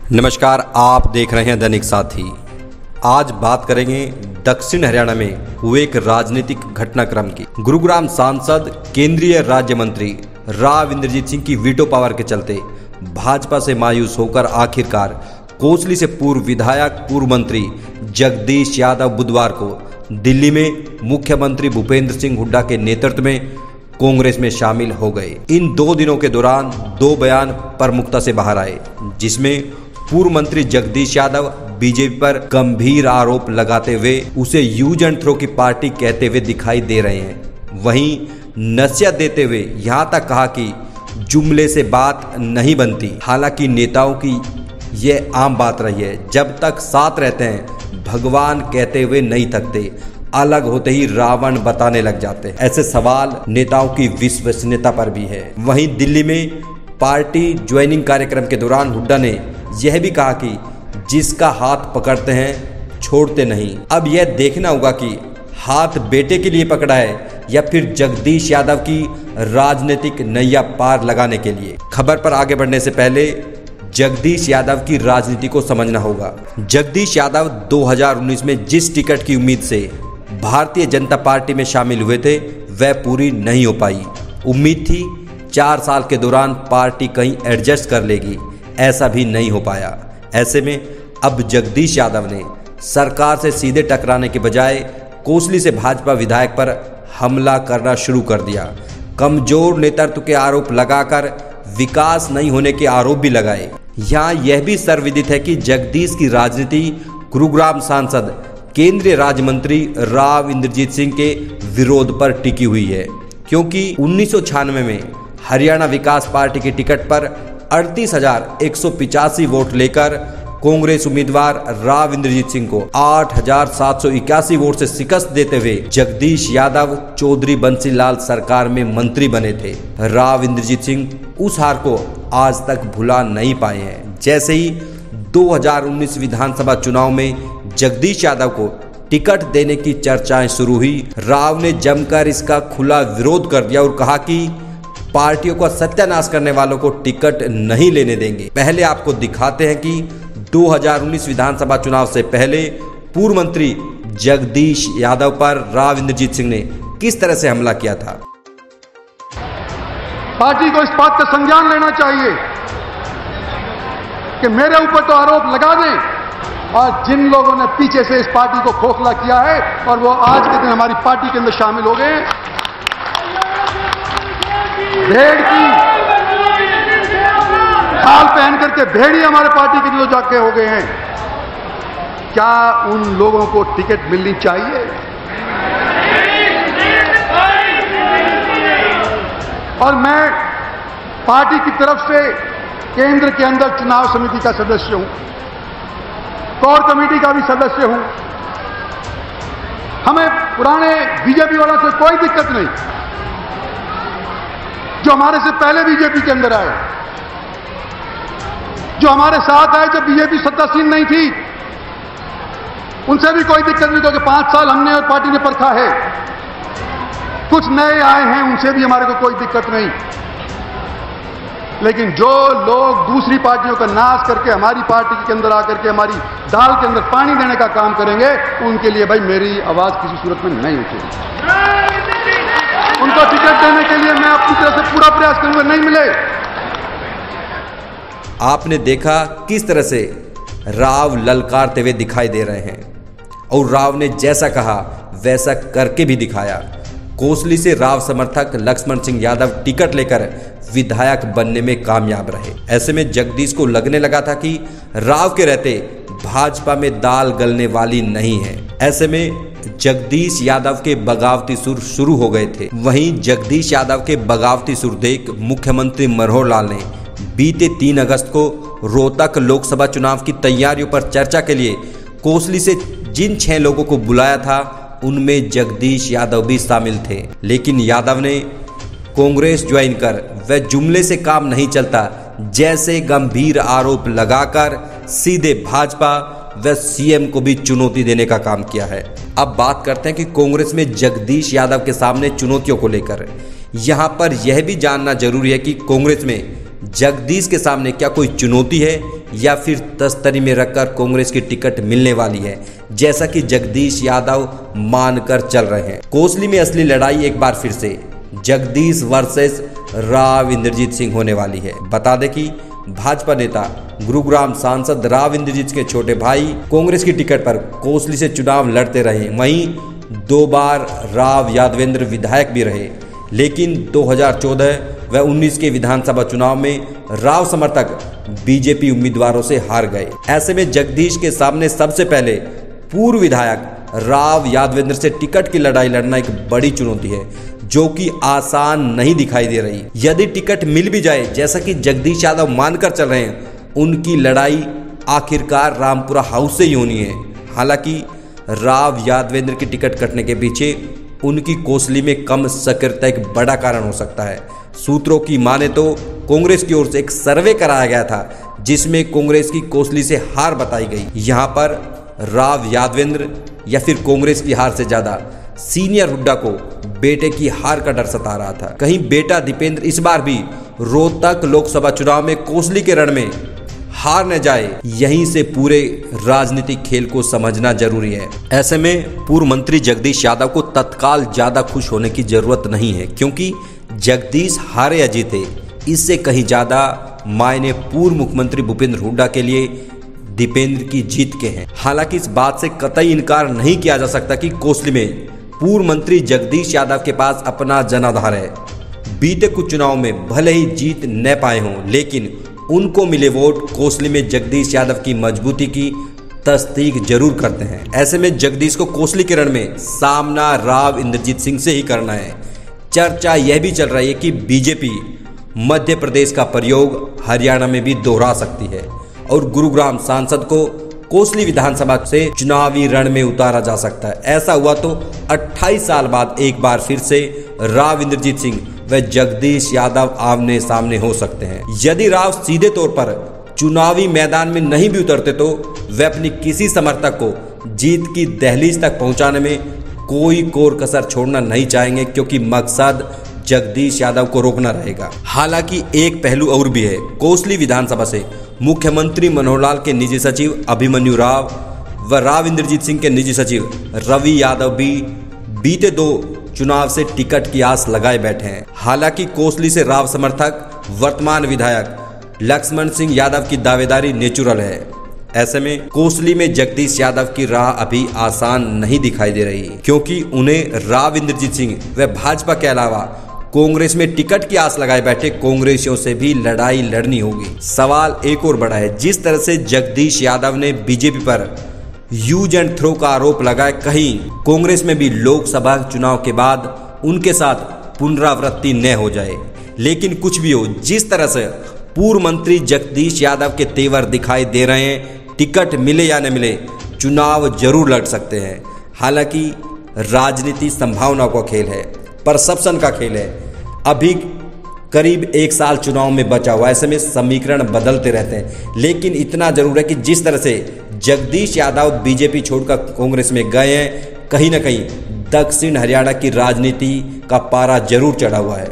नमस्कार, आप देख रहे हैं दैनिक साथी। आज बात करेंगे दक्षिण हरियाणा में हुए एक राजनीतिक घटनाक्रम की। गुरुग्राम सांसद केंद्रीय राज्य मंत्री राव इंद्रजीत सिंह की वीटो पावर के चलते भाजपा से मायूस होकर आखिरकार कोसली से पूर्व विधायक पूर्व मंत्री जगदीश यादव बुधवार को दिल्ली में मुख्यमंत्री भूपेंद्र सिंह हुड्डा के नेतृत्व में कांग्रेस में शामिल हो गए। इन 2 दिनों के दौरान 2 बयान प्रमुखता से बाहर आए, जिसमें पूर्व मंत्री जगदीश यादव बीजेपी पर गंभीर आरोप लगाते हुए उसे यूज एंड थ्रो की पार्टी कहते हुए दिखाई दे रहे हैं। वहीं नसीहत देते हुए यहां तक कहा कि जुमले से बात नहीं बनती। हालांकि नेताओं की यह आम बात रही है, जब तक साथ रहते हैं भगवान कहते हुए नहीं थकते, अलग होते ही रावण बताने लग जाते हैं। ऐसे सवाल नेताओं की विश्वसनीयता पर भी है। वहीं दिल्ली में पार्टी ज्वाइनिंग कार्यक्रम के दौरान हुड्डा ने यह भी कहा कि जिसका हाथ पकड़ते हैं छोड़ते नहीं। अब यह देखना होगा कि हाथ बेटे के लिए पकड़ा है या फिर जगदीश यादव की राजनीतिक नैया पार लगाने के लिए। खबर पर आगे बढ़ने से पहले जगदीश यादव की राजनीति को समझना होगा। जगदीश यादव 2019 में जिस टिकट की उम्मीद से भारतीय जनता पार्टी में शामिल हुए थे वह पूरी नहीं हो पाई। उम्मीद थी 4 साल के दौरान पार्टी कहीं एडजस्ट कर लेगी, ऐसा भी नहीं हो पाया। ऐसे में अब जगदीश यादव ने सरकार से सीधे टकराने के बजाय कोसली से भाजपा विधायक पर हमला करना शुरू कर दिया। कमजोर नेतृत्व के आरोप लगाकर विकास नहीं होने के आरोप भी लगाए। यहाँ यह भी सर्वविदित है कि जगदीश की राजनीति गुरुग्राम सांसद केंद्रीय राज्य मंत्री राव इंद्रजीत सिंह के विरोध पर टिकी हुई है, क्योंकि 1996 में हरियाणा विकास पार्टी की टिकट पर 38,185 वोट लेकर कांग्रेस उम्मीदवार राव इंद्रजीत सिंह को 8,781 वोट से शिकस्त देते हुए जगदीश यादव चौधरी बंसीलाल सरकार में मंत्री बने थे। राव इंद्रजीत सिंह उस हार को आज तक भुला नहीं पाए हैं। जैसे ही 2019 विधानसभा चुनाव में जगदीश यादव को टिकट देने की चर्चाएं शुरू हुई, राव ने जमकर इसका खुला विरोध कर दिया और कहा कि पार्टियों का सत्यानाश करने वालों को टिकट नहीं लेने देंगे। पहले आपको दिखाते हैं कि 2019 विधानसभा चुनाव से पहले पूर्व मंत्री जगदीश यादव पर राव इंद्रजीत सिंह ने किस तरह से हमला किया था। पार्टी को इस बात का संज्ञान लेना चाहिए कि मेरे ऊपर तो आरोप लगा दें, और जिन लोगों ने पीछे से इस पार्टी को खोखला किया है और वो आज के दिन हमारी पार्टी के अंदर शामिल हो गए, भेड़ की खाल पहन करके भेड़ी हमारे पार्टी के जो जाके हो गए हैं, क्या उन लोगों को टिकट मिलनी चाहिए? और मैं पार्टी की तरफ से केंद्र के अंदर चुनाव समिति का सदस्य हूं, कोर कमेटी का भी सदस्य हूं। हमें पुराने बीजेपी वालों से कोई दिक्कत नहीं, जो हमारे से पहले बीजेपी के अंदर आए, जो हमारे साथ आए जब बीजेपी सत्तासीन नहीं थी, उनसे भी कोई दिक्कत नहीं, क्योंकि 5 साल हमने और पार्टी ने परखा है। कुछ नए आए हैं, उनसे भी हमारे को कोई दिक्कत नहीं। लेकिन जो लोग दूसरी पार्टियों का नाश करके हमारी पार्टी के अंदर आकर के हमारी दाल के अंदर पानी देने का काम करेंगे, उनके लिए भाई मेरी आवाज किसी सूरत में नहीं उठेगी। उनको टिकट देने के लिए मैं अपनी तरफ से पूरा प्रयास करूंगा, नहीं मिले। आपने देखा किस तरह से राव ललकारते हुए दिखाई दे रहे हैं, और राव ने जैसा कहा वैसा करके भी दिखाया। कोसली से राव समर्थक लक्ष्मण सिंह यादव टिकट लेकर विधायक बनने में कामयाब रहे। ऐसे में जगदीश को लगने लगा था कि राव के रहते भाजपा में दाल गलने वाली नहीं है। ऐसे में जगदीश यादव के बगावती सुर शुरू हो गए थे। वहीं जगदीश यादव के बगावती सुर देख मुख्यमंत्री मनोहर लाल ने बीते 3 अगस्त को रोहतक लोकसभा चुनाव की तैयारियों पर चर्चा के लिए कोसली से जिन 6 लोगों को बुलाया था, उनमें जगदीश यादव भी शामिल थे। लेकिन यादव ने कांग्रेस ज्वाइन कर वह जुमले से काम नहीं चलता जैसे गंभीर आरोप लगाकर सीधे भाजपा व सीएम को भी चुनौती देने का काम किया है। अब बात करते हैं कि कांग्रेस में जगदीश यादव के सामने चुनौतियों को लेकर। यहां पर यह भी जानना जरूरी है कि कांग्रेस में जगदीश के सामने क्या कोई चुनौती है या फिर तस्तरी में रखकर कांग्रेस की टिकट मिलने वाली है, जैसा कि जगदीश यादव मानकर चल रहे हैं। कोसली में असली लड़ाई एक बार फिर से जगदीश वर्सेस राव इंद्रजीत सिंह होने वाली है। बता दें कि भाजपा नेता गुरुग्राम सांसद राव इंद्रजीत के छोटे भाई कांग्रेस की टिकट पर कोसली से चुनाव लड़ते रहे। वहीं 2 बार राव यादवेंद्र विधायक भी रहे, लेकिन 2014 व 19 के विधानसभा चुनाव में राव समर्थक बीजेपी उम्मीदवारों से हार गए। ऐसे में जगदीश के सामने सबसे पहले पूर्व विधायक राव यादवेंद्र से टिकट की लड़ाई लड़ना एक बड़ी चुनौती है, जो कि आसान नहीं दिखाई दे रही। यदि टिकट मिल भी जाए, जैसा कि जगदीश यादव मानकर चल रहे हैं, उनकी लड़ाई आखिरकार रामपुरा हाउस से ही होनी है। हालांकि राव यादवेंद्र की टिकट कटने के पीछे उनकी कोसली में कम सक्रियता एक बड़ा कारण हो सकता है। सूत्रों की माने तो कांग्रेस की ओर से एक सर्वे कराया गया था, जिसमें कांग्रेस की कोसली से हार बताई गई। यहाँ पर राव यादवेंद्र या फिर कांग्रेस की हार से ज्यादा सीनियर हुड्डा को बेटे की हार का डर सता रहा था। कहीं बेटा दीपेंद्र इस बार भी रोहतक लोकसभा चुनाव में कोसली के रण में हार न जाए, यहीं से पूरे राजनीतिक खेल को समझना जरूरी है। ऐसे में पूर्व मंत्री जगदीश यादव को तत्काल ज्यादा खुश होने की जरूरत नहीं है, क्योंकि जगदीश हारे या जीते, इससे कहीं ज्यादा मायने पूर्व मुख्यमंत्री भूपेंद्र हुड्डा के लिए दीपेंद्र की जीत के हैं। हालांकि इस बात से कतई इनकार नहीं किया जा सकता कि कोसली में पूर्व मंत्री जगदीश यादव के पास अपना जनाधार है। बीते कुछ चुनाव में भले ही जीत न पाए हों, लेकिन उनको मिले वोट कोसली में जगदीश यादव की मजबूती की तस्दीक जरूर करते हैं। ऐसे में जगदीश को कोसली के रण में सामना राव इंद्रजीत सिंह से ही करना है। चर्चा यह भी चल रही है कि बीजेपी मध्य प्रदेश का प्रयोग हरियाणा में भी दोहरा सकती है और गुरुग्राम सांसद को कोसली विधानसभा से चुनावी रण में उतारा जा सकता है। ऐसा हुआ तो 28 साल बाद एक बार फिर से राव इंद्रजीत सिंह व जगदीश यादव आमने सामने हो सकते हैं। यदि राव सीधे तौर पर चुनावी मैदान में नहीं भी उतरते तो वे अपनी किसी समर्थक को जीत की दहलीज तक पहुंचाने में कोई कोर कसर छोड़ना नहीं चाहेंगे, क्योंकि मकसद जगदीश यादव को रोकना रहेगा। हालांकि एक पहलू और भी है। कोसली विधानसभा से मुख्यमंत्री मनोहर लाल के निजी सचिव अभिमन्यु राव व राव इंद्रजीत सिंह के निजी सचिव रवि यादव भी बीते 2 चुनाव से टिकट की आस लगाए बैठे हैं। हालांकि कोसली से राव समर्थक वर्तमान विधायक लक्ष्मण सिंह यादव की दावेदारी नेचुरल है। ऐसे में कोसली में जगदीश यादव की राह अभी आसान नहीं दिखाई दे रही, क्योंकि उन्हें राव इंद्रजीत सिंह व भाजपा के अलावा कांग्रेस में टिकट की आस लगाए बैठे कांग्रेसियों से भी लड़ाई लड़नी होगी। सवाल एक और बड़ा है, जिस तरह से जगदीश यादव ने बीजेपी पर यूज एंड थ्रो का आरोप लगाया, कहीं कांग्रेस में भी लोकसभा चुनाव के बाद उनके साथ पुनरावृत्ति न हो जाए। लेकिन कुछ भी हो, जिस तरह से पूर्व मंत्री जगदीश यादव के तेवर दिखाई दे रहे हैं, टिकट मिले या न मिले चुनाव जरूर लड़ सकते हैं। हालांकि राजनीति संभावनाओं का खेल है, परसेप्शन का खेल है। अभी करीब 1 साल चुनाव में बचा हुआ, ऐसे में समीकरण बदलते रहते हैं। लेकिन इतना जरूर है कि जिस तरह से जगदीश यादव बीजेपी छोड़कर कांग्रेस में गए हैं, कहीं ना कहीं दक्षिण हरियाणा की राजनीति का पारा जरूर चढ़ा हुआ है।